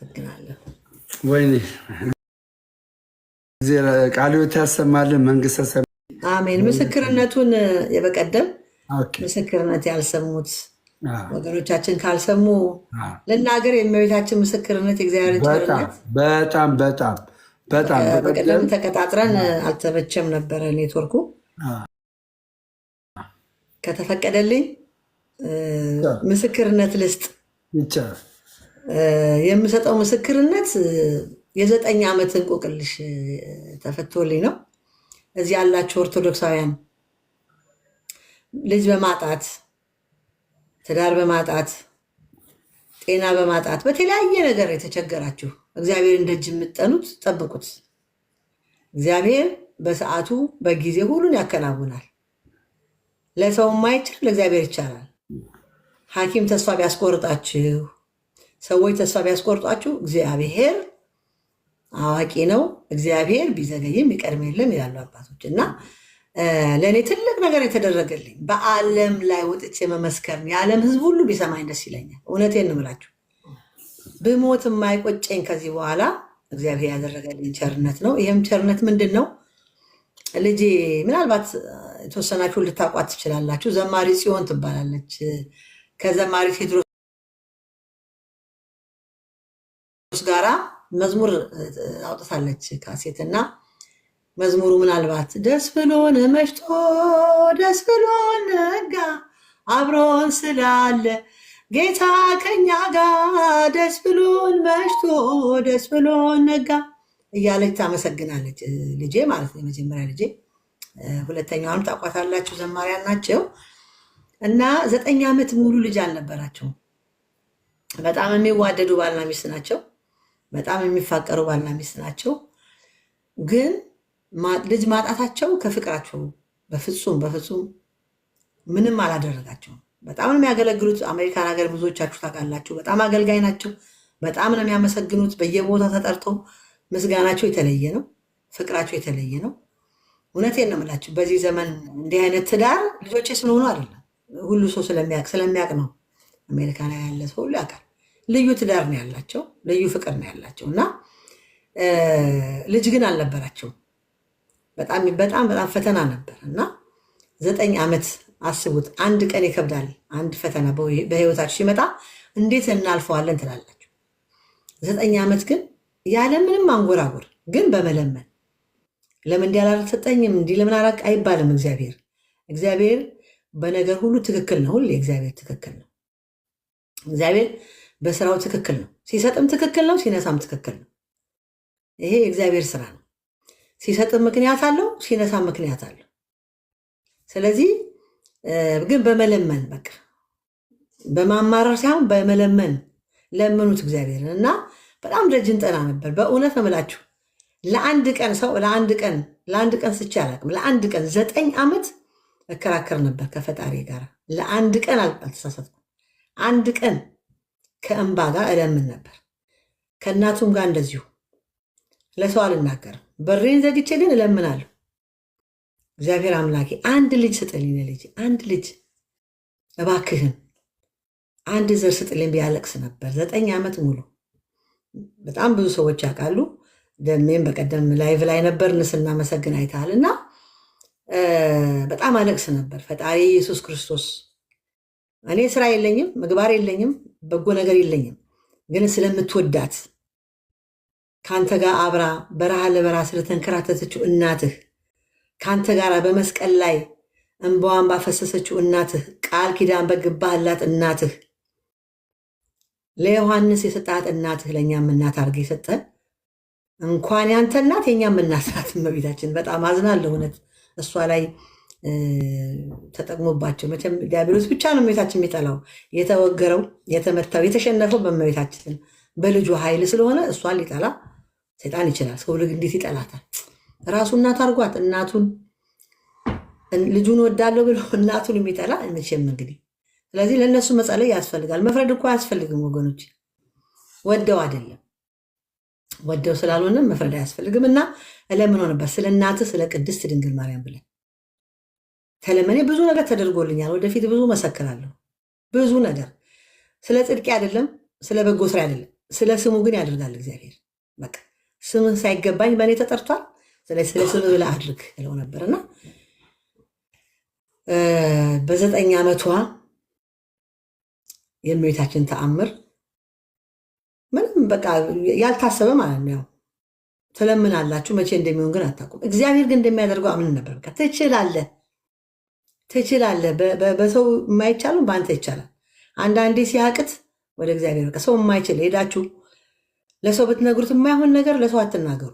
አመሰግናለሁ። ወይኔ ቃልዮት ያሰማልን መንግስተ ሰማያት። አሜን። ምስክርነቱን የበቀደም ምስክርነት ያልሰሙት ወገኖቻችን ካልሰሙ ልናገር የእመቤታችን ምስክርነት የእግዚአብሔር ቸርነት በጣም በጣም በጣም በቀደም ተቀጣጥረን አልተመቸም ነበረ ኔትወርኩ። ከተፈቀደልኝ ምስክርነት ልስጥ። ይቻላል። የምሰጠው ምስክርነት የ9 ዓመት እንቆቅልሽ ተፈቶልኝ ነው። እዚህ ያላችሁ ኦርቶዶክሳውያን ልጅ በማጣት ትዳር በማጣት ጤና በማጣት በተለያየ ነገር የተቸገራችሁ እግዚአብሔርን ደጅ የምትጠኑት ጠብቁት። እግዚአብሔር በሰዓቱ በጊዜ ሁሉን ያከናውናል። ለሰው የማይቻል ለእግዚአብሔር ይቻላል። ሐኪም ተስፋ ቢያስቆርጣችሁ፣ ሰዎች ተስፋ ቢያስቆርጧችሁ እግዚአብሔር አዋቂ ነው። እግዚአብሔር ቢዘገይም ይቀድም የለም ይላሉ አባቶች። እና ለእኔ ትልቅ ነገር የተደረገልኝ በዓለም ላይ ወጥቼ መመስከር የዓለም ሕዝብ ሁሉ ቢሰማኝ ደስ ይለኛል። እውነቴን ነው የምላችሁ። ብሞት የማይቆጨኝ ከዚህ በኋላ እግዚአብሔር ያደረገልኝ ቸርነት ነው። ይህም ቸርነት ምንድን ነው? ልጄ ምናልባት የተወሰናችሁ ልታቋት ትችላላችሁ። ዘማሪ ጽዮን ትባላለች። ከዘማሪ ቴድሮስ ጋራ መዝሙር አውጥታለች ካሴት እና መዝሙሩ ምናልባት ደስ ብሎን መሽቶ ደስ ብሎን ነጋ አብሮን ስላለ ጌታ ከኛ ጋር ደስ ብሎን መሽቶ ደስ ብሎን ነጋ እያለች ታመሰግናለች። ልጄ ማለት ነው፣ የመጀመሪያ ልጄ። ሁለተኛውንም ታውቋታላችሁ፣ ዘማሪያን ናቸው እና 9 ዓመት ሙሉ ልጅ አልነበራቸውም። በጣም የሚዋደዱ ባልና ሚስት ናቸው። በጣም የሚፋቀሩ ባልና ሚስት ናቸው። ግን ልጅ ማጣታቸው ከፍቅራቸው በፍጹም ምንም አላደረጋቸውም። በጣም ነው የሚያገለግሉት። አሜሪካን ሀገር ብዙዎቻችሁ ታውቃላችሁ። በጣም አገልጋይ ናቸው። በጣም ነው የሚያመሰግኑት። በየቦታው ተጠርተው ምስጋናቸው የተለየ ነው። ፍቅራቸው የተለየ ነው። እውነቴን ነው የምላችሁ። በዚህ ዘመን እንዲህ አይነት ትዳር ልጆቼ ስለሆኑ አይደለም፣ ሁሉ ሰው ስለሚያውቅ ነው። አሜሪካን ያለ ሰው ሁሉ ያውቃል። ልዩ ትዳር ነው ያላቸው፣ ልዩ ፍቅር ነው ያላቸው እና ልጅ ግን አልነበራቸውም። በጣም በጣም በጣም ፈተና ነበር እና 9 ዓመት አስቡት። አንድ ቀን ይከብዳል። አንድ ፈተና በህይወታችሁ ሲመጣ እንዴት እናልፈዋለን ትላላችሁ። 9 ዓመት ግን ያለምንም አንጎራጎር ግን በመለመን ለምን እንዲህ አላልሰጠኝም እንዲህ ለምን አላቅ አይባልም። እግዚአብሔር በነገር ሁሉ ትክክል ነው። ሁሌ እግዚአብሔር ትክክል ነው። እግዚአብሔር በስራው ትክክል ነው። ሲሰጥም ትክክል ነው፣ ሲነሳም ትክክል ነው። ይሄ የእግዚአብሔር ስራ ነው። ሲሰጥም ምክንያት አለው፣ ሲነሳም ምክንያት አለው። ስለዚህ ግን በመለመን በቃ በማማረር ሳይሆን በመለመን ለምኑት እግዚአብሔርን እና በጣም ደጅን ጠና ነበር። በእውነት ነው የምላችሁ። ለአንድ ቀን ሰው ለአንድ ቀን ስቼ አላውቅም። ለአንድ ቀን 9 ዓመት እከራከር ነበር ከፈጣሪ ጋር። ለአንድ ቀን አልተሳሳትኩም። አንድ ቀን ከእንባ ጋር እለምን ነበር። ከእናቱም ጋር እንደዚሁ። ለሰው አልናገርም። በሬን ዘግቼ ግን እለምናለሁ። እግዚአብሔር አምላኬ አንድ ልጅ ስጥልኝ፣ ልጅ አንድ ልጅ እባክህን አንድ ዘር ስጥልኝ ቢያለቅስ ነበር 9 ዓመት ሙሉ። በጣም ብዙ ሰዎች ያውቃሉ። ደሜም በቀደም ላይቭ ላይ ነበር ስናመሰግን አይተሃል። እና በጣም አለቅስ ነበር። ፈጣሪ ኢየሱስ ክርስቶስ እኔ ስራ የለኝም፣ ምግባር የለኝም፣ በጎ ነገር የለኝም፣ ግን ስለምትወዳት ከአንተ ጋር አብራ በረሃ ለበረሃ ስለተንከራተተችው እናትህ፣ ከአንተ ጋር በመስቀል ላይ እንባዋን ባፈሰሰችው እናትህ፣ ቃል ኪዳን በገባህላት እናትህ፣ ለዮሐንስ የሰጣት እናትህ ለእኛም እናት አድርገህ የሰጠን እንኳን ያንተ እናት የኛም እናት ናት እመቤታችን። በጣም አዝናለሁ እውነት እሷ ላይ ተጠቅሞባቸው። መቼም ዲያብሎስ ብቻ ነው እመቤታችን የሚጠላው። የተወገረው የተመታው የተሸነፈው በእመቤታችን በልጁ ኃይል ስለሆነ እሷን ሊጠላ ሰይጣን ይችላል። ሰው ልጅ እንዴት ይጠላታል? ራሱ እናት አድርጓት እናቱን ልጁን ወዳለሁ ብሎ እናቱን የሚጠላ መቼም እንግዲህ። ስለዚህ ለእነሱ መጸለይ ያስፈልጋል። መፍረድ እኮ አያስፈልግም ወገኖች። ወደው አይደለም፣ ወደው ስላልሆነ መፍረድ አያስፈልግም። እና እለምነው ነበር ስለ እናትህ ስለ ቅድስት ድንግል ማርያም ብለን ተለመኔ። ብዙ ነገር ተደርጎልኛል። ወደፊት ብዙ መሰክራለሁ። ብዙ ነገር ስለ ጽድቄ አይደለም፣ ስለ በጎ ስራ አይደለም፣ ስለ ስሙ ግን ያደርጋል እግዚአብሔር። በቃ ስምህ ሳይገባኝ በእኔ ተጠርቷል፣ ስለዚህ ስለ ስምህ ብለህ አድርግ እለው ነበርና በ9 ዓመቷ የእመቤታችን ተአምር ምንም በቃ ያልታሰበ ማለት ነው። ትለምናላችሁ መቼ እንደሚሆን ግን አታውቁም። እግዚአብሔር ግን እንደሚያደርገው አምን ነበር። በቃ ትችላለህ። በሰው የማይቻለው በአንተ ይቻላል። አንዳንዴ ሲያቅት ወደ እግዚአብሔር በቃ ሰው የማይችል ሄዳችሁ ለሰው ብትነግሩት የማይሆን ነገር ለሰው አትናገሩ፣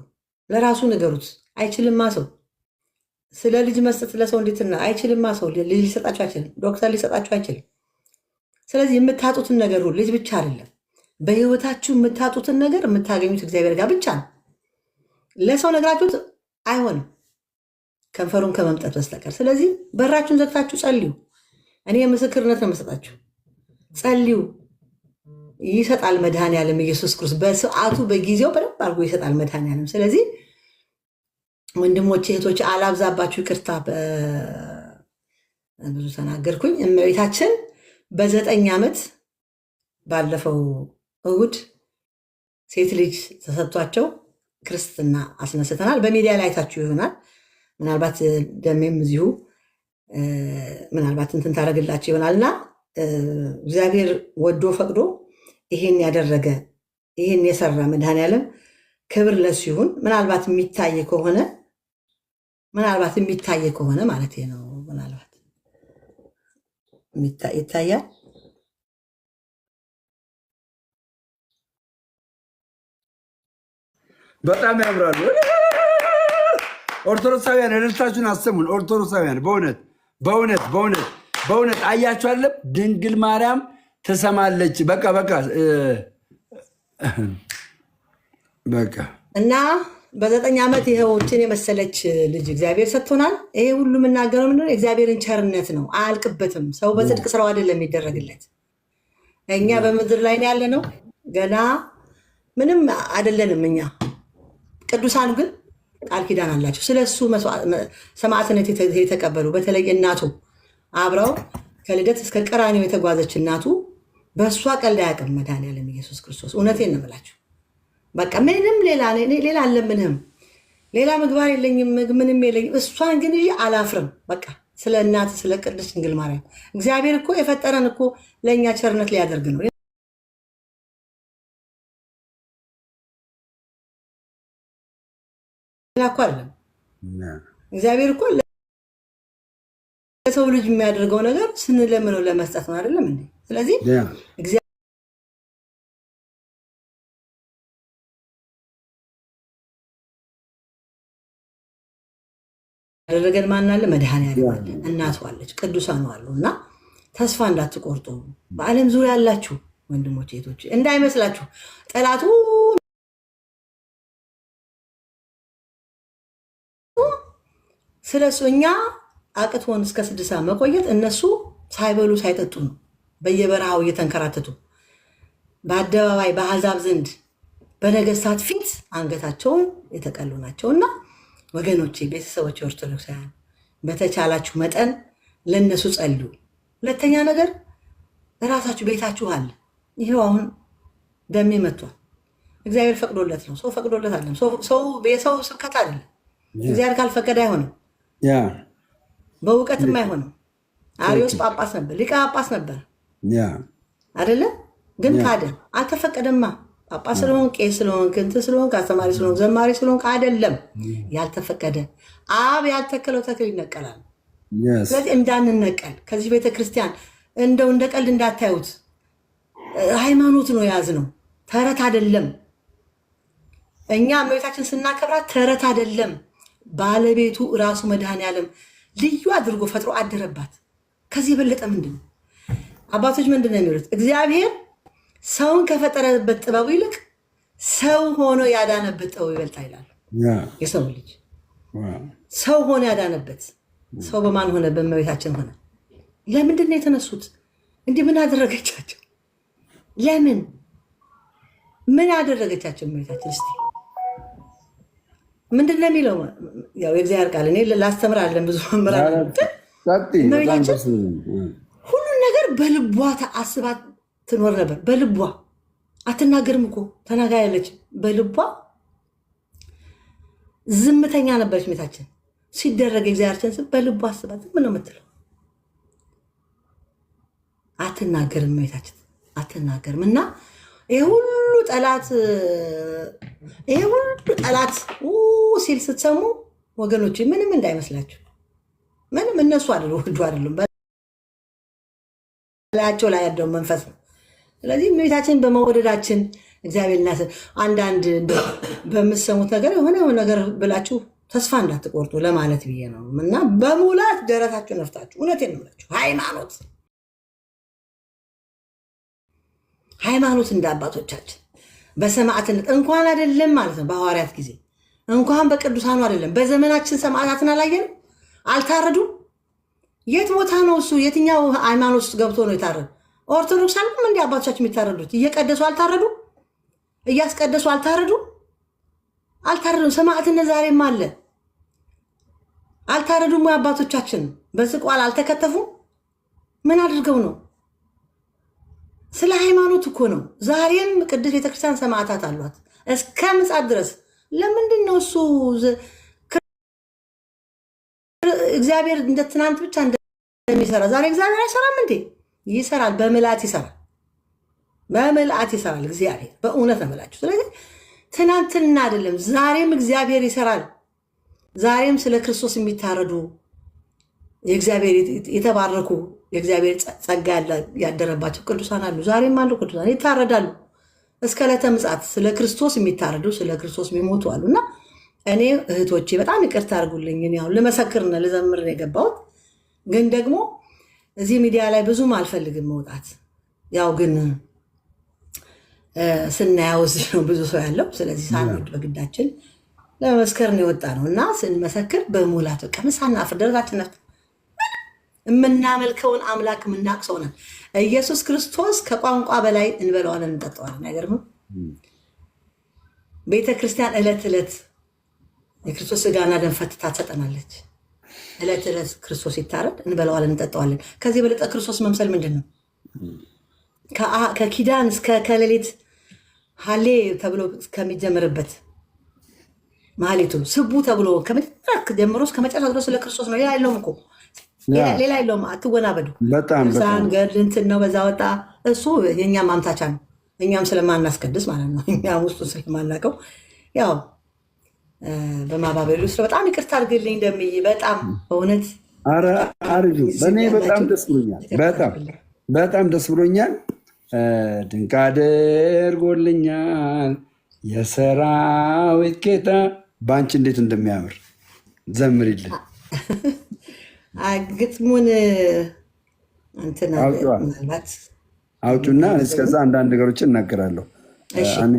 ለራሱ ንገሩት። አይችልማ ሰው ስለ ልጅ መስጠት ለሰው እንዴትና አይችልማ ሰው ልጅ ሊሰጣችሁ አይችልም፣ ዶክተር ሊሰጣችሁ አይችልም። ስለዚህ የምታጡትን ነገር ሁሉ ልጅ ብቻ አይደለም፣ በህይወታችሁ የምታጡትን ነገር የምታገኙት እግዚአብሔር ጋር ብቻ ነው። ለሰው ነግራችሁት አይሆንም ከንፈሩን ከመምጠት በስተቀር። ስለዚህ በራችሁን ዘግታችሁ ጸልዩ። እኔ ምስክርነት ነው የምሰጣችሁ። ጸልዩ። ይሰጣል መድኃኔዓለም ኢየሱስ ክርስቶስ በሰዓቱ በጊዜው በደንብ አድርጎ ይሰጣል መድኃኔዓለም። ስለዚህ ወንድሞቼ እህቶቼ አላብዛባችሁ፣ ይቅርታ ብዙ ተናገርኩኝ። እመቤታችን በ9 ዓመት ባለፈው እሑድ ሴት ልጅ ተሰጥቷቸው ክርስትና አስነስተናል። በሚዲያ ላይ አይታችሁ ይሆናል። ምናልባት ደሜም እዚሁ ምናልባት እንትን ታደርግላችሁ ይሆናልና እግዚአብሔር ወዶ ፈቅዶ ይሄን ያደረገ ይሄን የሰራ መድኃኔዓለም ክብር ለሱ ይሁን። ምናልባት የሚታይ ከሆነ ማለት ነው። ምናልባት ይታያል። በጣም ያምራሉ። ኦርቶዶክሳውያን እልልታችሁን አሰሙን። ኦርቶዶክሳውያን በእውነት አያችኋለም። ድንግል ማርያም ትሰማለች። በቃ እና በ9 ዓመት ይኸውችን የመሰለች ልጅ እግዚአብሔር ሰጥቶናል። ይሄ ሁሉ የምናገረው ምንድነው? እግዚአብሔርን ቸርነት ነው። አያልቅበትም። ሰው በጽድቅ ስራው አይደለም የሚደረግለት። እኛ በምድር ላይ ነው ያለነው፣ ገና ምንም አይደለንም እኛ። ቅዱሳን ግን ቃል ኪዳን አላቸው። ስለሱ ሰማዕትነት የተቀበሉ በተለይ እናቱ አብረው ከልደት እስከ ቀራንዮ የተጓዘች እናቱ በእሷ ቀልድ አያውቅም መድኃኔዓለም ኢየሱስ ክርስቶስ። እውነቴን ነው የምላችሁ። በቃ ምንም ሌላ አለምንህም፣ ሌላ ምግባር የለኝም፣ ምንም የለኝም። እሷን ግን አላፍርም። በቃ ስለ እናት ስለ ቅድስት ድንግል ማርያም እግዚአብሔር እኮ የፈጠረን እኮ ለእኛ ቸርነት ሊያደርግ ነው። ሌላ እኮ አይደለም። እግዚአብሔር እኮ ለሰው ልጅ የሚያደርገው ነገር ስንለምነው ለመስጠት ነው አይደለም እንዴ? ስለዚህ ያደረገን ማን አለ? መድኃኔዓለም አለ፣ እናቱ አለች፣ ቅዱሳኑ አሉ። እና ተስፋ እንዳትቆርጡ በዓለም ዙሪያ ያላችሁ ወንድሞች እህቶች፣ እንዳይመስላችሁ ጠላቱ ስለሱ እኛ አቅቶን እስከ 6 ሰዓት መቆየት፣ እነሱ ሳይበሉ ሳይጠጡ ነው በየበረሃው እየተንከራተቱ በአደባባይ በአሕዛብ ዘንድ በነገስታት ፊት አንገታቸውን የተቀሉ ናቸውና ወገኖቼ፣ ቤተሰቦች፣ ኦርቶዶክሳውያን በተቻላችሁ መጠን ለነሱ ጸልዩ። ሁለተኛ ነገር እራሳችሁ ቤታችሁ አለ። ይሄው አሁን ደሜ መጥቷል። እግዚአብሔር ፈቅዶለት ነው። ሰው ፈቅዶለት አይደለም። የሰው ስብከት አይደለም። እግዚአብሔር ካልፈቀደ አይሆንም። በእውቀትም አይሆንም። አሪዮስ ጳጳስ ነበር፣ ሊቀ ጳጳስ ነበር አይደለ? ግን ካደ። አልተፈቀደማ። ጳጳስ ስለሆን፣ ቄስ ስለሆን፣ እንትን ስለሆን፣ አስተማሪ ስለሆን፣ ዘማሪ ስለሆን አይደለም። ያልተፈቀደ አብ ያልተከለው ተክል ይነቀላል። ስለዚህ እንዳንነቀል ከዚህ ቤተክርስቲያን እንደው እንደ ቀልድ እንዳታዩት። ሃይማኖት ነው የያዝነው፣ ተረት አይደለም። እኛ እመቤታችን ስናከብራት ተረት አይደለም። ባለቤቱ ራሱ መድኃኔዓለም ልዩ አድርጎ ፈጥሮ አደረባት። ከዚህ የበለጠ ምንድን ነው? አባቶች ምንድን ነው የሚሉት? እግዚአብሔር ሰውን ከፈጠረበት ጥበቡ ይልቅ ሰው ሆኖ ያዳነበት ጥበቡ ይበልጣ ይላሉ። የሰው ልጅ ሰው ሆኖ ያዳነበት ሰው በማን ሆነ? በእመቤታችን ሆነ። ለምንድን ነው የተነሱት? እንዲህ ምን አደረገቻቸው? ለምን ምን አደረገቻቸው እመቤታችን? እስቲ ምንድን ነው የሚለው? ያው የእግዚአብሔር ቃል እኔ ላስተምር አለን ብዙ መምህራን ሁሉን ነገር በልቧ አስባት ትኖር ነበር። በልቧ አትናገርም እኮ ተናጋሪ ያለች በልቧ ዝምተኛ ነበረች። እመቤታችን ሲደረግ እግዚአብሔርን ስም በልቧ አስባት ምን ነው የምትለው? አትናገርም እመቤታችን አትናገርም። እና ይሄ ሁሉ ጠላት ሲል ስትሰሙ ወገኖች ምንም እንዳይመስላችሁ። ምንም እነሱ አይደሉም ወዱ አይደሉም በላያቸው ላይ ያለው መንፈስ ነው። ስለዚህ እመቤታችን በመወደዳችን እግዚአብሔር እናት አንዳንድ በምትሰሙት ነገር የሆነ ነገር ብላችሁ ተስፋ እንዳትቆርጡ ለማለት ብዬ ነው። እና በሙላት ደረታችሁ ነፍታችሁ እውነቴን ነው የምላችሁ ሃይማኖት እንደ አባቶቻችን በሰማዕትነት እንኳን አይደለም ማለት ነው። በሐዋርያት ጊዜ እንኳን በቅዱሳኑ አይደለም በዘመናችን ሰማዕታትን አላየንም? አልታረዱም? የት ቦታ ነው እሱ? የትኛው ሃይማኖት ውስጥ ገብቶ ነው የታረዱ? ኦርቶዶክስ አልኩም እንዲ አባቶቻችን የሚታረዱት እየቀደሱ አልታረዱ? እያስቀደሱ አልታረዱ? አልታረዱም። ሰማዕትነት ዛሬም አለ። አልታረዱም ወይ አባቶቻችን? በስቋል አልተከተፉም? ምን አድርገው ነው? ስለ ሃይማኖት እኮ ነው። ዛሬም ቅድስት ቤተክርስቲያን ሰማዕታት አሏት እስከ ምጽአት ድረስ። ለምንድን ነው እሱ እግዚአብሔር እንደ ትናንት ብቻ እንደሚሰራ ዛሬ እግዚአብሔር አይሰራም እንዴ? ይሰራል። በምልአት ይሰራል። በምልአት ይሰራል እግዚአብሔር። በእውነት ነው የምላችሁ። ስለዚህ ትናንትና አይደለም ዛሬም እግዚአብሔር ይሰራል። ዛሬም ስለ ክርስቶስ የሚታረዱ የእግዚአብሔር የተባረኩ የእግዚአብሔር ጸጋ ያደረባቸው ቅዱሳን አሉ። ዛሬም አሉ ቅዱሳን ይታረዳሉ። እስከ ዕለተ ምጽአት ስለ ክርስቶስ የሚታረዱ ስለ ክርስቶስ የሚሞቱ አሉና እኔ እህቶቼ በጣም ይቅርታ አድርጉልኝ። ያው ልመሰክርና ልዘምር ነው የገባሁት። ግን ደግሞ እዚህ ሚዲያ ላይ ብዙም አልፈልግም መውጣት። ያው ግን ስናየው ነው ብዙ ሰው ያለው። ስለዚህ ሳንወድ በግዳችን ለመመስከር ነው የወጣ ነው እና ስንመሰክር በሙላት በቃ ሳናፍር ደረታችን ነፍት የምናመልከውን አምላክ የምናውቅ ሰው ነን። ኢየሱስ ክርስቶስ ከቋንቋ በላይ እንበለዋለን እንጠጣዋለን። አይገርምም? ቤተክርስቲያን ዕለት ዕለት የክርስቶስ ስጋና ደም ፈትታ ትሰጠናለች። ዕለት ዕለት ክርስቶስ ይታረድ እንበለዋለን እንጠጣዋለን። ከዚህ የበለጠ ክርስቶስ መምሰል ምንድን ነው? ከኪዳን እስከ ከሌሊት ሀሌ ተብሎ ከሚጀምርበት ማህሌቱ ስቡ ተብሎ ከመጀመሪያ ጀምሮ እስከ መጨረሻ ድረስ ስለ ክርስቶስ ነው። ሌላ የለውም እኮ ሌላ የለውም። አትወናበዱ። ሳን ገድል እንትን ነው በዛ ወጣ። እሱ የእኛም ማምታቻ ነው። እኛም ስለማናስቀድስ ማለት ነው። እኛም ውስጡ ስለማናውቀው ያው በማባበሉ ስለ በጣም ይቅርታ አድርግልኝ እንደምይ በጣም በእውነት አርጁ በእኔ በጣም ደስ ብሎኛል። በጣም ደስ ብሎኛል። ድንቅ አድርጎልኛል የሰራዊት ጌታ። በአንቺ እንዴት እንደሚያምር ዘምሪልን። ግጥሙን እንትን ምናልባት አውጩና እስከዛ አንዳንድ ነገሮችን እናገራለሁ።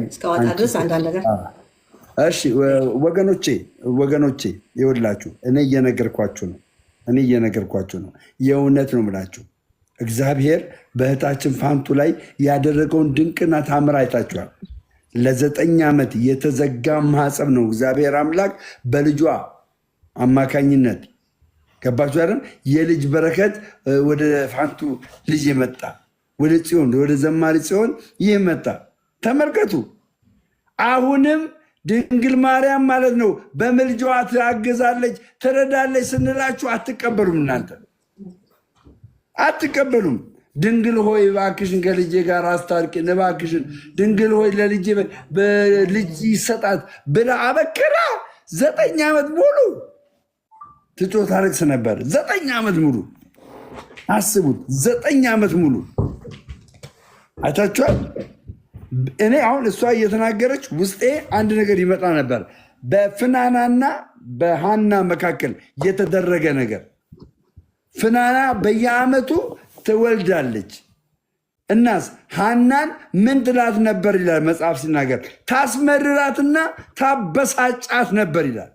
እስከዋጣ ድረስ አንዳንድ ነገር እሺ ወገኖቼ ይኸውላችሁ እኔ እየነገርኳችሁ ነው። የእውነት ነው የምላችሁ። እግዚአብሔር በእህታችን ፋንቱ ላይ ያደረገውን ድንቅና ታምር አይታችኋል። ለ9 ዓመት የተዘጋ ማህፀን ነው እግዚአብሔር አምላክ በልጇ አማካኝነት ገባችሁ አይደል? የልጅ በረከት ወደ ፋንቱ ልጅ የመጣ ወደ ጽዮን ወደ ዘማሪ ጽዮን ይህ መጣ። ተመልከቱ። አሁንም ድንግል ማርያም ማለት ነው በምልጃዋ ታግዛለች፣ ትረዳለች ስንላችሁ አትቀበሉም። እናንተ አትቀበሉም። ድንግል ሆይ እባክሽን ከልጄ ጋር አስታርቂን፣ እባክሽን ድንግል ሆይ ለልጄ ልጅ ይሰጣት ብላ አበክራ 9 ዓመት ሙሉ ትጮ ታረቅስ ነበር። 9 ዓመት ሙሉ አስቡት። 9 ዓመት ሙሉ አይታችኋል። እኔ አሁን እሷ እየተናገረች ውስጤ አንድ ነገር ይመጣ ነበር። በፍናናና በሃና መካከል የተደረገ ነገር። ፍናና በየዓመቱ ትወልዳለች። እናስ ሃናን ምን ትላት ነበር ይላል መጽሐፍ ሲናገር፣ ታስመርራትና ታበሳጫት ነበር ይላል።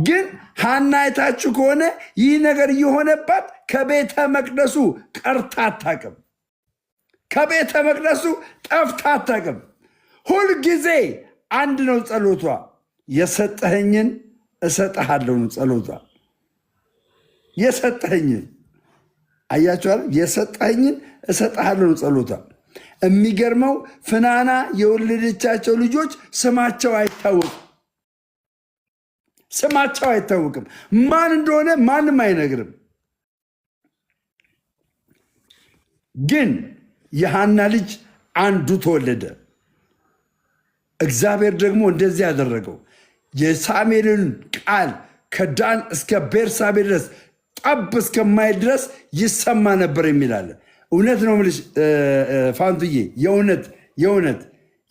ግን ሃና አይታችሁ ከሆነ ይህ ነገር እየሆነባት ከቤተ መቅደሱ ቀርታ አታውቅም። ከቤተ መቅደሱ ጠፍታ አታውቅም። ሁልጊዜ አንድ ነው ጸሎቷ። የሰጠኸኝን እሰጥሃለሁ ነው ጸሎቷ። የሰጠኸኝን አያችኋል። የሰጠኸኝን እሰጥሃለሁ ነው ጸሎቷ። የሚገርመው ፍናና የወለደቻቸው ልጆች ስማቸው አይታወቅም። ማን እንደሆነ ማንም አይነግርም። ግን የሐና ልጅ አንዱ ተወለደ። እግዚአብሔር ደግሞ እንደዚህ ያደረገው የሳሙኤልን ቃል ከዳን እስከ ቤርሳቤ ድረስ ጠብ እስከማይል ድረስ ይሰማ ነበር የሚላለን። እውነት ነው የምልሽ ፋንቱዬ፣ የእውነት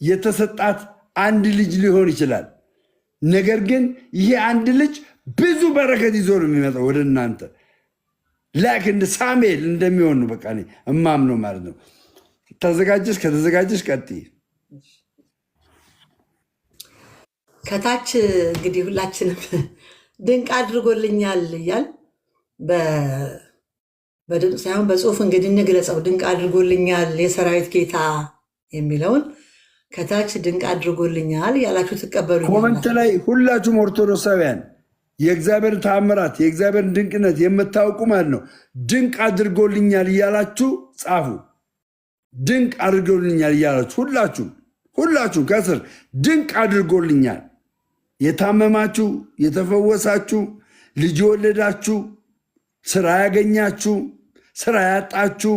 የተሰጣት አንድ ልጅ ሊሆን ይችላል። ነገር ግን ይሄ አንድ ልጅ ብዙ በረከት ይዞ ነው የሚመጣው ወደ እናንተ። ላይክ እንደ ሳሙኤል እንደሚሆን ነው በቃ እማምነው ማለት ነው። ከተዘጋጀሽ ቀጥይ። ከታች እንግዲህ ሁላችንም ድንቅ አድርጎልኛል እያል በድምፅ ሳይሆን በጽሁፍ እንግዲህ እንግለጸው። ድንቅ አድርጎልኛል የሰራዊት ጌታ የሚለውን ከታች ድንቅ አድርጎልኛል ያላችሁ ትቀበሉ። ኮመንት ላይ ሁላችሁም ኦርቶዶክሳውያን የእግዚአብሔር ተአምራት የእግዚአብሔር ድንቅነት የምታውቁ ማለት ነው ድንቅ አድርጎልኛል እያላችሁ ጻፉ። ድንቅ አድርጎልኛል እያላችሁ ሁላችሁም ከስር ድንቅ አድርጎልኛል። የታመማችሁ፣ የተፈወሳችሁ፣ ልጅ የወለዳችሁ፣ ስራ ያገኛችሁ፣ ስራ ያጣችሁ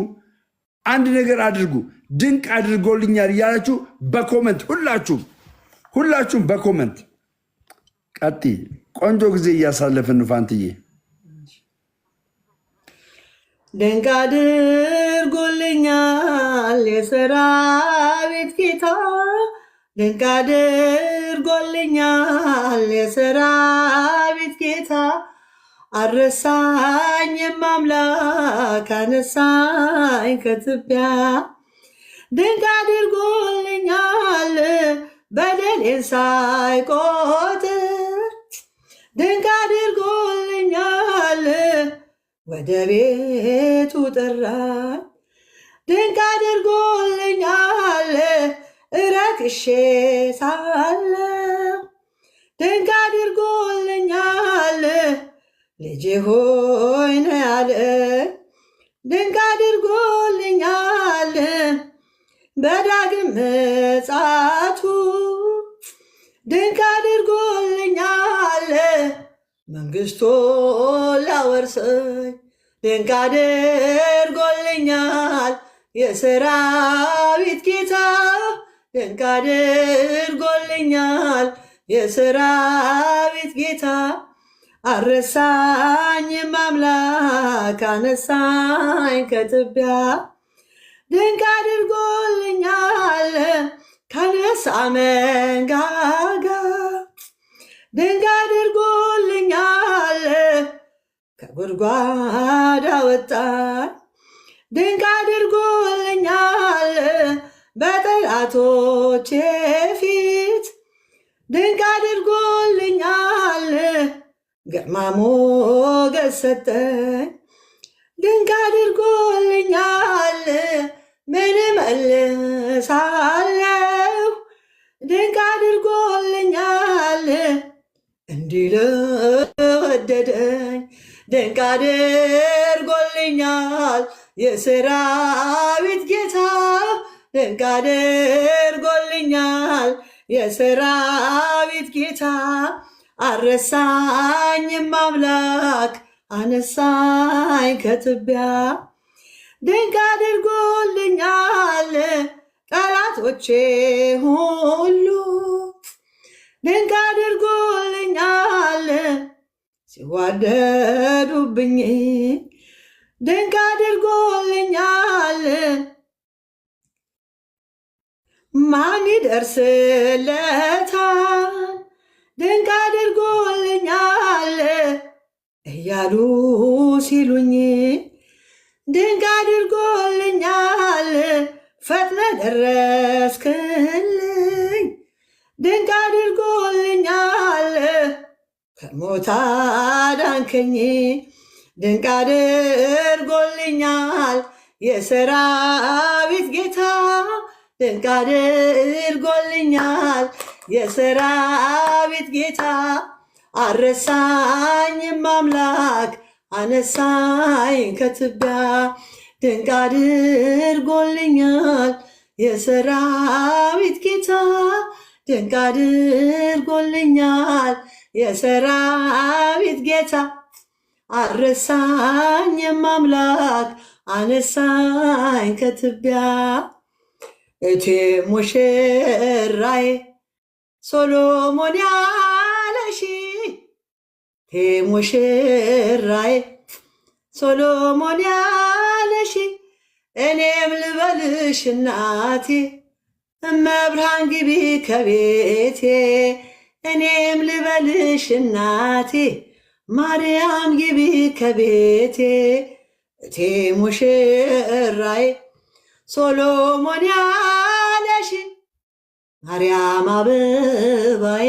አንድ ነገር አድርጉ። ድንቅ አድርጎልኛል እያላችሁ በኮመንት ሁላችሁም በኮመንት ቀጥይ። ቆንጆ ጊዜ እያሳለፍን ፋንትዬ። ድንቅ አድርጎልኛል የሰራዊት ጌታ፣ ድንቅ አድርጎልኛል የሰራዊት ጌታ። አልረሳኝም አምላክ አነሳኝ ከትቢያ። ድንቅ አድርጎልኛል በደሌን ሳይቆጥር፣ ድንቅ አድርጎልኛል ወደ ቤቱ ጠራኝ። ድንቅ አድርጎልኛል እረክሼ ሳለሁ፣ ድንቅ አድርጎልኛል ልጄ ሆይ ነይ አለኝ። ድንቅ አድርጎልኛል በዳግም ምጽአቱ፣ ድንቅ አድርጎልኛል መንግስቶ ላወርሰኝ። ድንቅ አድርጎልኛል የሰራዊት ጌታ፣ ድንቅ አድርጎልኛል የሰራዊት ጌታ። አልረሳኝም አምላክ አነሳኝ ከትቢያ። ድንቅ አድርጎልኛል ካነሳ መንጋጋ፣ ድንቅ አድርጎልኛል ከጉድጓድ አወጣኝ። ድንቅ አድርጎልኛል በጠላቶቼ ፊት፣ ድንቅ አድርጎልኛል ግርማ ሞገስ ሰጠኝ። ድንቅ አድርጎልኛል ምን እመልሳለሁ? ድንቅ አድርጎልኛል እንዲህ ለወደደኝ። ድንቅ አድርጎልኛል የሰራዊት ጌታ፣ ድንቅ አድርጎልኛል የሰራዊት ጌታ። አልረሳኝም አምላክ አነሳኝ ከትቢያ። ድንቅ አድርጎልኛል ጠላቶቼ ሁሉ፣ ድንቅ አድርጎልኛል ሲዋደዱብኝ፣ ድንቅ አድርጎልኛል ማን ይደርስለታል? ድንቅ አድርጎልኛል እያሉ ሲሉኝ፣ ድንቅ አድርጎልኛል ፈጥነ ደረስክልኝ። ድንቅ አድርጎልኛል ከሞት አዳንከኝ። ድንቅ አድርጎልኛል የሰራዊት ጌታ፣ ድንቅ አድርጎልኛል የሰራዊት ጌታ። አልረሳኝም አምላክ አነሳኝ ከትቢያ። ድንቅ አድርጎልኛል የሰራዊት ጌታ ድንቅ አድርጎልኛል። የሰራዊት ጌታ አረሳኝም አምላክ አነሳኝ ከትቢያ። እቴ ሙሽራዬ ሶሎሞን ያለሺ እቴ ሙሽራዬ ሶሎሞን ያለሺ እኔም ልበልሽ እናቴ እመብርሃን ግቢ ከቤቴ። እኔም ልበልሽ እናቴ ማርያም ግቢ ከቤቴ። እቴ ሙሽራዬ ሶሎሞን ያለሽ ማርያም አበባዬ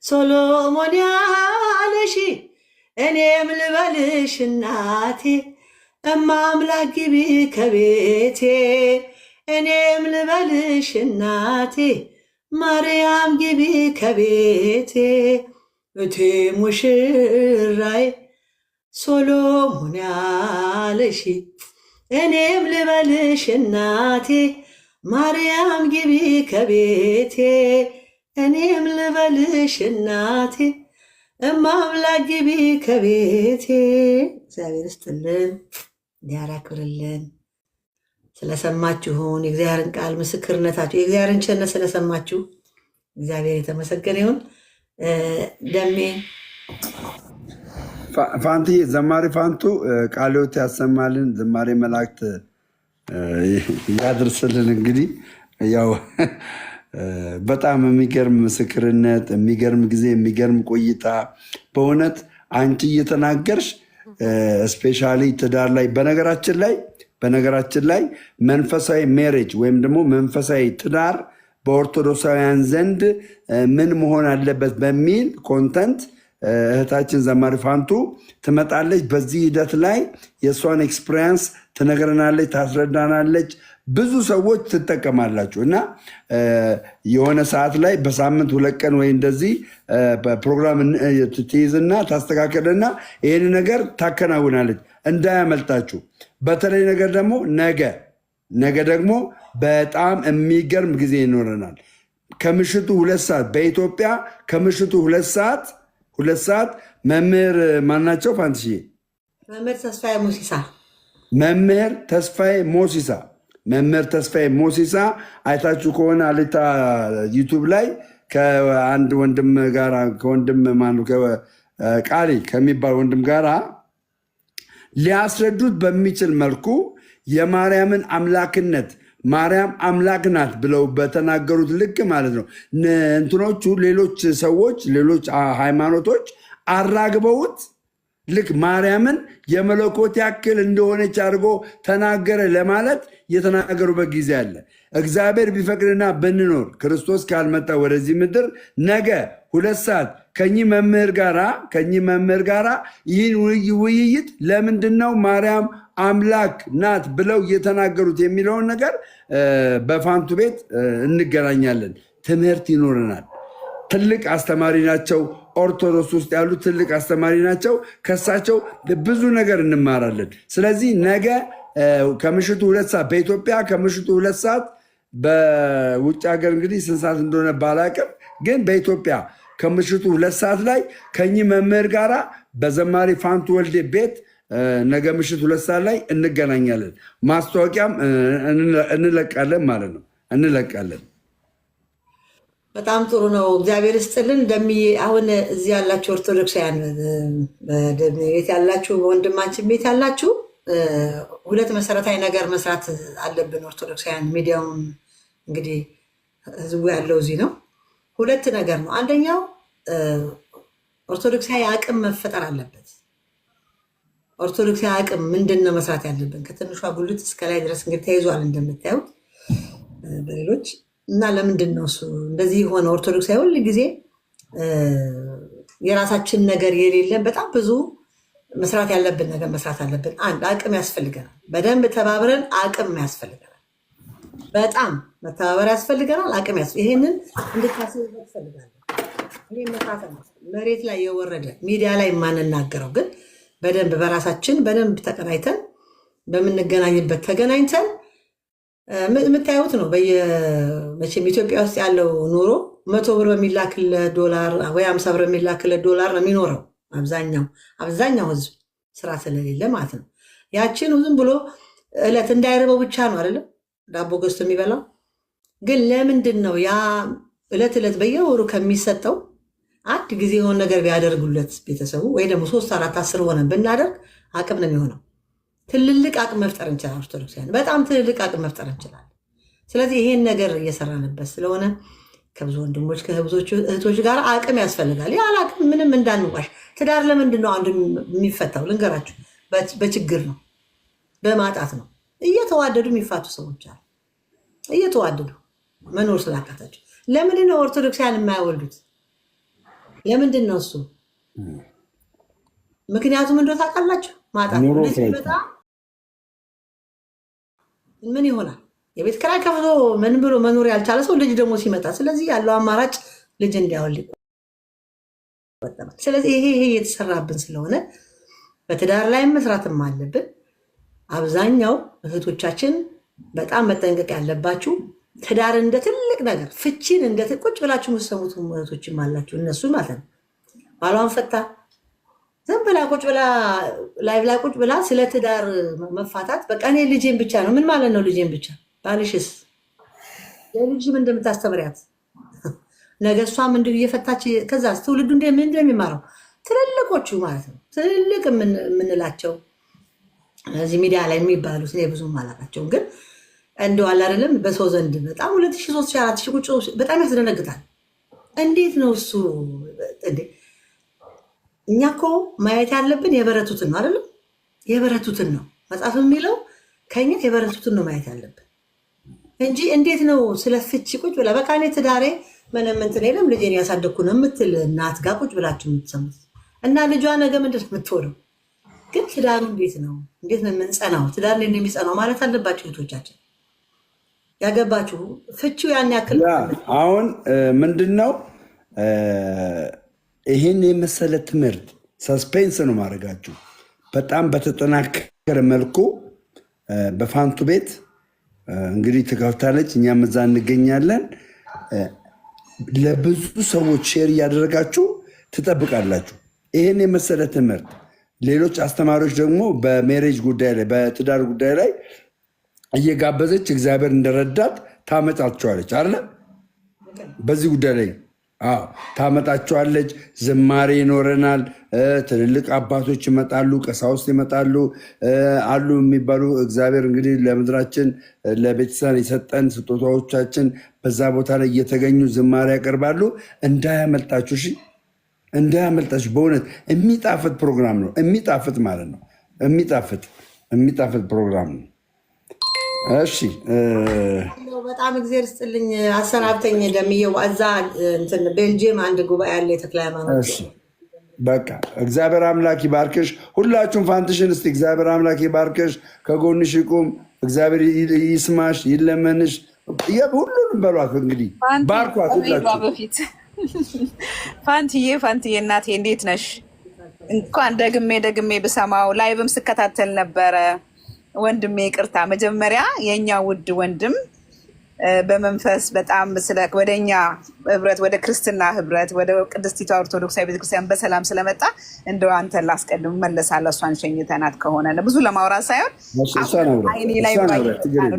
ሶሎሞን ያለሽ እኔም ልበልሽ እናቴ እማምላክ ግቢ ከቤቴ። እኔም ልበልሽ እናቴ ማርያም ግቢ ከቤቴ። እቴ ሙሽራዬ ሶሎሞን ያለሽ እኔም ልበልሽ እናቴ ማርያም ግቢ ከቤቴ። እኔም ልበልሽ እናቴ እማምላክ ግቢ ከቤቴ። እግዚአብሔር ይስጥልን፣ እንዲያራክብርልን። ስለሰማችሁን የእግዚአብሔርን ቃል ምስክርነታችሁ የእግዚአብሔርን ቸርነት ስለሰማችሁ እግዚአብሔር የተመሰገነ ይሁን። ደሜ ፋንቲ ዘማሪ ፋንቱ ቃልዮት ያሰማልን፣ ዝማሬ መላእክት ያድርስልን። እንግዲህ ያው በጣም የሚገርም ምስክርነት፣ የሚገርም ጊዜ፣ የሚገርም ቆይታ በእውነት አንቺ እየተናገርሽ ስፔሻሊ ትዳር ላይ በነገራችን ላይ መንፈሳዊ ሜሬጅ ወይም ደግሞ መንፈሳዊ ትዳር በኦርቶዶክሳውያን ዘንድ ምን መሆን አለበት በሚል ኮንተንት እህታችን ዘማሪ ፋንቱ ትመጣለች። በዚህ ሂደት ላይ የእሷን ኤክስፒሪየንስ ትነግረናለች፣ ታስረዳናለች። ብዙ ሰዎች ትጠቀማላችሁ እና የሆነ ሰዓት ላይ በሳምንት 2 ቀን ወይ እንደዚህ ፕሮግራም ትይዝና ታስተካከልና ይህን ነገር ታከናውናለች። እንዳያመልጣችሁ። በተለይ ነገር ደግሞ ነገ ደግሞ በጣም የሚገርም ጊዜ ይኖረናል። ከምሽቱ 2 ሰዓት በኢትዮጵያ ከምሽቱ 2 ሰዓት መምህር ማናቸው ፋንትሽዬ? መምህር ተስፋዬ ሞሲሳ አይታችሁ ከሆነ አሌታ ዩቱብ ላይ ከአንድ ወንድም ጋር ቃሊ ከሚባል ወንድም ጋር ሊያስረዱት በሚችል መልኩ የማርያምን አምላክነት ማርያም አምላክ ናት ብለው በተናገሩት ልክ ማለት ነው። እንትኖቹ ሌሎች ሰዎች ሌሎች ሃይማኖቶች አራግበውት ልክ ማርያምን የመለኮት ያክል እንደሆነች አድርጎ ተናገረ ለማለት የተናገሩበት ጊዜ አለ። እግዚአብሔር ቢፈቅድና ብንኖር ክርስቶስ ካልመጣ ወደዚህ ምድር ነገ 2 ሰዓት ከኚህ መምህር ጋራ ይህን ውይይት ለምንድነው ማርያም አምላክ ናት ብለው እየተናገሩት የሚለውን ነገር በፋንቱ ቤት እንገናኛለን። ትምህርት ይኖረናል። ትልቅ አስተማሪ ናቸው። ኦርቶዶክስ ውስጥ ያሉ ትልቅ አስተማሪ ናቸው። ከሳቸው ብዙ ነገር እንማራለን። ስለዚህ ነገ ከምሽቱ 2 ሰዓት በኢትዮጵያ ከምሽቱ 2 ሰዓት በውጭ ሀገር እንግዲህ ስንት ሰዓት እንደሆነ ባላቅም፣ ግን በኢትዮጵያ ከምሽቱ 2 ሰዓት ላይ ከኚህ መምህር ጋራ በዘማሪ ፋንቱ ወልዴ ቤት ነገ ምሽት 2 ሰዓት ላይ እንገናኛለን። ማስታወቂያም እንለቃለን ማለት ነው። እንለቃለን። በጣም ጥሩ ነው። እግዚአብሔር ይስጥልን። አሁን እዚህ ያላችሁ ኦርቶዶክሳውያን ቤት ያላችሁ፣ በወንድማችን ቤት ያላችሁ 2 መሰረታዊ ነገር መስራት አለብን። ኦርቶዶክሳውያን ሚዲያውን እንግዲህ ህዝቡ ያለው እዚህ ነው። 2 ነገር ነው። አንደኛው ኦርቶዶክሳዊ አቅም መፈጠር አለበት። ኦርቶዶክሳዊ አቅም ምንድን ነው መስራት ያለብን? ከትንሿ ጉልት እስከ ላይ ድረስ እንግዲህ ተይዟል እንደምታዩት በሌሎች እና ለምንድን ነው እሱ እንደዚህ የሆነ? ኦርቶዶክሳዊ ሁል ጊዜ የራሳችን ነገር የሌለን በጣም ብዙ መስራት ያለብን ነገር መስራት አለብን። አንድ አቅም ያስፈልገናል። በደንብ ተባብረን አቅም ያስፈልገናል። በጣም መተባበር ያስፈልገናል። አቅም ይሄንን እንድታስቡ ይፈልጋል። ይሄ መስራት መሬት ላይ የወረደ ሚዲያ ላይ የማንናገረው ግን በደንብ በራሳችን በደንብ ተቀናይተን በምንገናኝበት ተገናኝተን የምታዩት ነው። መቼም ኢትዮጵያ ውስጥ ያለው ኑሮ 100 ብር በሚላክለት ዶላር ወይ 50 ብር በሚላክለት ዶላር ነው የሚኖረው አብዛኛው ህዝብ ስራ ስለሌለ ማለት ነው። ያችን ዝም ብሎ እለት እንዳይርበው ብቻ ነው አይደለም ዳቦ ገዝቶ የሚበላው። ግን ለምንድን ነው ያ እለት በየወሩ ከሚሰጠው አንድ ጊዜ የሆነ ነገር ቢያደርጉለት ቤተሰቡ ወይ ደግሞ 3 4 10 ሆነ ብናደርግ አቅም ነው የሚሆነው። ትልልቅ አቅም መፍጠር እንችላለን። ኦርቶዶክሳውያን በጣም ትልልቅ አቅም መፍጠር እንችላለን። ስለዚህ ይሄን ነገር እየሰራንበት ስለሆነ ከብዙ ወንድሞች ከብዙ እህቶች ጋር አቅም ያስፈልጋል። ያለ አቅም ምንም እንዳንዋሽ። ትዳር ለምንድን ነው አንዱ የሚፈታው? ልንገራችሁ፣ በችግር ነው፣ በማጣት ነው። እየተዋደዱ የሚፋቱ ሰዎች አሉ። እየተዋደዱ መኖር ስላቃታቸው። ለምንድን ነው ኦርቶዶክሳውያን የማያወልዱት? ለምንድን ነው እሱ? ምክንያቱም እንደው ታውቃላችሁ፣ ማጣት ምን ይሆናል? የቤት ኪራይ ከፍሎ ምን ብሎ መኖር ያልቻለ ሰው ልጅ ደግሞ ሲመጣ፣ ስለዚህ ያለው አማራጭ ልጅ እንዲያወልድ ይቆጠባል። ስለዚህ ይሄ እየተሰራብን ስለሆነ በትዳር ላይ መስራትም አለብን። አብዛኛው እህቶቻችን በጣም መጠንቀቅ ያለባችሁ ትዳር እንደ ትልቅ ነገር ፍቺን እንደ ቁጭ ብላችሁ የምትሰሙት እህቶችም አላችሁ። እነሱ ማለት ነው ባሏን ፈታ ዝም ብላ ቁጭ ብላ ላይቭ ላይ ቁጭ ብላ ስለ ትዳር መፋታት በቃ እኔ ልጄን ብቻ ነው። ምን ማለት ነው ልጄን ብቻ? ባልሽስ የልጅም እንደምታስተምሪያት ነገ እሷም እንዲሁ እየፈታች ከዛ ትውልዱ ምን እንደሚማረው ትልልቆቹ ማለት ነው ትልልቅ የምንላቸው እዚህ ሚዲያ ላይ የሚባሉት እኔ ብዙም አላውቃቸውም፣ ግን እንደው አለ አይደለም በሰው ዘንድ በጣም 2000 3000 4000 ቁጭ በጣም ያስደነግጣል። እንዴት ነው እሱ? እኛ እኮ ማየት ያለብን የበረቱትን ነው አይደለም? የበረቱትን ነው መጽሐፍ የሚለው ከኛ የበረቱትን ነው ማየት ያለብን እንጂ እንዴት ነው ስለ ፍቺ ቁጭ ብላ በቃ እኔ ትዳሬ ምንም እንትን የለም ልጄን ያሳደግኩ ነው የምትል እናት ጋር ቁጭ ብላችሁ የምትሰሙት እና ልጇ ነገ ምንድን ነው የምትሆነው? ግን ትዳሩ እንዴት ነው የምንጸናው? ትዳር እንዴት ነው የሚጸናው ማለት አለባችሁ እህቶቻችን። ያገባችሁ ፍቺው ያን ያክል አሁን ምንድን ነው ይህን የመሰለ ትምህርት ሰስፔንስ ነው ማድረጋችሁ። በጣም በተጠናከረ መልኩ በፋንቱ ቤት እንግዲህ ትከፍታለች፣ እኛም እዛ እንገኛለን። ለብዙ ሰዎች ሼር እያደረጋችሁ ትጠብቃላችሁ ይህን የመሰለ ትምህርት። ሌሎች አስተማሪዎች ደግሞ በሜሬጅ ጉዳይ ላይ በትዳር ጉዳይ ላይ እየጋበዘች እግዚአብሔር እንደረዳት ታመጣቸዋለች አለ። በዚህ ጉዳይ ላይ ታመጣቸዋለች። ዝማሬ ይኖረናል። ትልልቅ አባቶች ይመጣሉ፣ ቀሳውስት ይመጣሉ አሉ የሚባሉ እግዚአብሔር እንግዲህ ለምድራችን ለቤተሰብ የሰጠን ስጦታዎቻችን በዛ ቦታ ላይ እየተገኙ ዝማሬ ያቀርባሉ። እንዳያመልጣችሁ፣ እሺ፣ እንዳያመልጣችሁ። በእውነት የሚጣፍጥ ፕሮግራም ነው። የሚጣፍጥ ማለት ነው። የሚጣፍጥ ፕሮግራም ነው። እሺ በጣም እግዚአብሔር ይስጥልኝ። አሰናብተኝ ደምዬው እዛ ቤልጅየም አንድ ጉባኤ ያለ የተክለ ሃይማኖት። በቃ እግዚአብሔር አምላክ ይባርክሽ። ሁላችሁም ፋንትሽን እስቲ እግዚአብሔር አምላክ ይባርክሽ፣ ከጎንሽ ይቁም፣ እግዚአብሔር ይስማሽ፣ ይለመንሽ። ሁሉንም በሏት እንግዲህ ባርኳት። ሁላችሁ በፊት ፋንትዬ እናቴ እንዴት ነሽ? እንኳን ደግሜ ብሰማው ላይቭም ስከታተል ነበረ። ወንድሜ ይቅርታ፣ መጀመሪያ የእኛ ውድ ወንድም በመንፈስ በጣም ወደኛ ህብረት ወደ ክርስትና ህብረት ወደ ቅድስቲቷ ኦርቶዶክሳዊ ቤተክርስቲያን በሰላም ስለመጣ እንደው አንተን ላስቀድም መለሳለሁ። እሷን ሸኝተናት ከሆነ ብዙ ለማውራት ሳይሆን አይኔ ላይ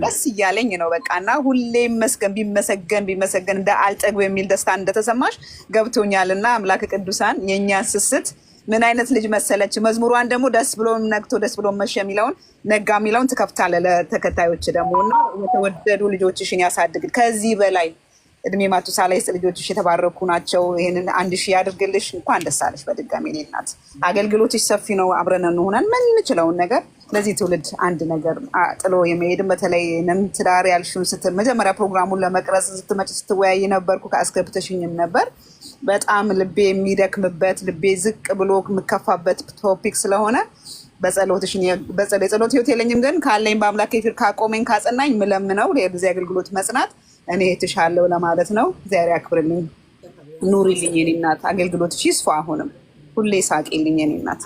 ደስ እያለኝ ነው በቃ። እና ሁሌም ቢመሰገን እንደ አልጠግብ የሚል ደስታ እንደተሰማሽ ገብቶኛል። እና አምላክ ቅዱሳን የእኛን ስስት ምን አይነት ልጅ መሰለች። መዝሙሯን ደግሞ ደስ ብሎ ነግቶ ደስ ብሎ መሸ የሚለውን ነጋ የሚለውን ትከፍታለህ ለተከታዮች ደግሞ። እና የተወደዱ ልጆችሽን ያሳድግል። ከዚህ በላይ እድሜ ማቱሳላ ይስጥ። ልጆችሽ የተባረኩ ናቸው። ይህንን 1000 ያድርግልሽ። እንኳን ደስ አለሽ በድጋሚ እኔ እናት። አገልግሎትሽ ሰፊ ነው። አብረን እንሆናለን የምንችለውን ነገር ለዚህ ትውልድ አንድ ነገር ጥሎ የመሄድን በተለይ ትዳር ያልሽውን ስትል መጀመሪያ ፕሮግራሙን ለመቅረጽ ስትመጪ ስትወያይ ነበርኩ። ከአስገብተሽኝም ነበር። በጣም ልቤ የሚደክምበት ልቤ ዝቅ ብሎ የምከፋበት ቶፒክ ስለሆነ የጸሎት ህይወት የለኝም፣ ግን ካለኝ በአምላክ ፊት ካቆመኝ ካጸናኝ ምለምነው ለጊዜ አገልግሎት መጽናት እኔ እትሻለሁ ለማለት ነው። እግዚአብሔር ያክብርልኝ። ኑሪልኝ የኔ እናት። አገልግሎትሽ ይስፋ። አሁንም ሁሌ ሳቂልኝ የኔ እናት።